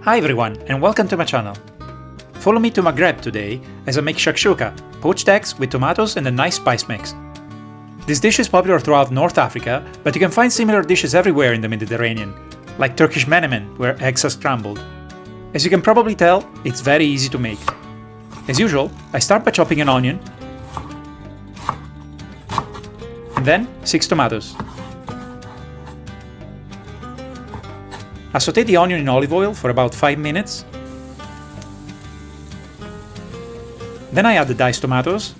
Hi everyone and welcome to my channel. Follow me to Maghreb today as I make shakshuka, poached eggs with tomatoes and a nice spice mix. This dish is popular throughout North Africa, but you can find similar dishes everywhere in the Mediterranean, like Turkish menemen where eggs are scrambled. As you can probably tell, it's very easy to make. As usual, I start by chopping an onion, and then 6 tomatoes. I sauté the onion in olive oil for about 5 minutes. Then I add the diced tomatoes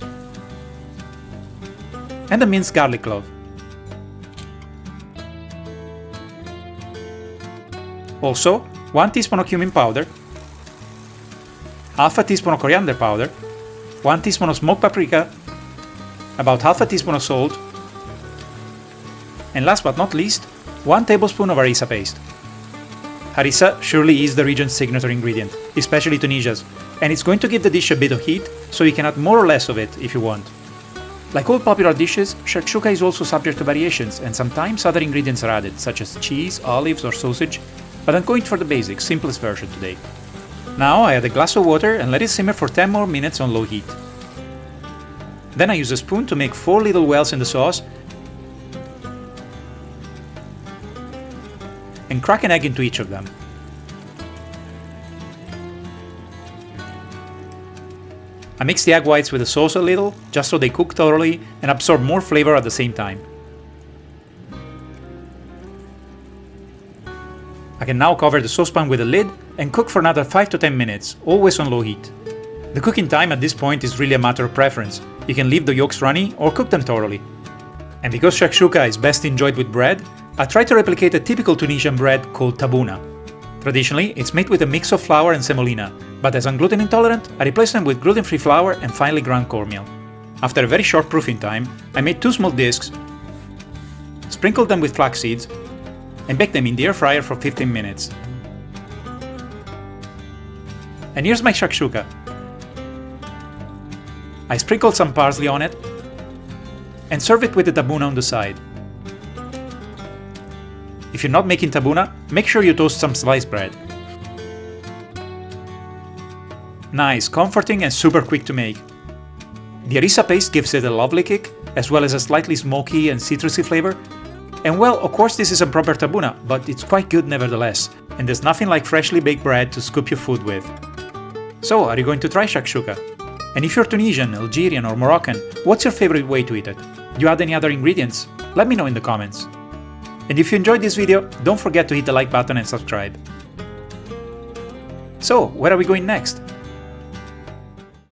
and the minced garlic clove. Also, 1 teaspoon of cumin powder, half a teaspoon of coriander powder, 1 teaspoon of smoked paprika, about half a teaspoon of salt, and last but not least, 1 tablespoon of harissapaste. Harissa surely is the region's signature ingredient, especially Tunisia's, and it's going to give the dish a bit of heat, so you can add more or less of it if you want. Like all popular dishes, shakshuka is also subject to variations, and sometimes other ingredients are added, such as cheese, olives or sausage, but I'm going for the basic, simplest version today. Now I add a glass of water and let it simmer for 10 more minutes on low heat. Then I use a spoon to make 4 little wells in the sauce and crack an egg into each of them. I mix the egg whites with the sauce a little, just so they cook thoroughly and absorb more flavor at the same time. I can now cover the saucepan with a lid and cook for another 5 to 10 minutes, always on low heat. The cooking time at this point is really a matter of preference. You can leave the yolks runny or cook them thoroughly. And because shakshuka is best enjoyed with bread, I try to replicate a typical Tunisian bread called Tabouna. Traditionally, it's made with a mix of flour and semolina, but as I'm gluten intolerant, I replace them with gluten-free flour and finely ground cornmeal. After a very short proofing time, I made 2 small discs, sprinkled them with flax seeds, and baked them in the air fryer for 15 minutes. And here's my shakshuka. I sprinkled some parsley on it and serve it with the tabouna on the side. If you're not making tabouna, make sure you toast some sliced bread. Nice, comforting and super quick to make. The harissapaste gives it a lovely kick, as well as a slightly smoky and citrusy flavor. And well, of course this isn't proper tabouna, but it's quite good nevertheless, and there's nothing like freshly baked bread to scoop your food with. So, are you going to try shakshuka? And if you're Tunisian, Algerian or Moroccan, what's your favorite way to eat it? Do you add any other ingredients? Let me know in the comments. And if you enjoyed this video, don't forget to hit the like button and subscribe. So, where are we going next?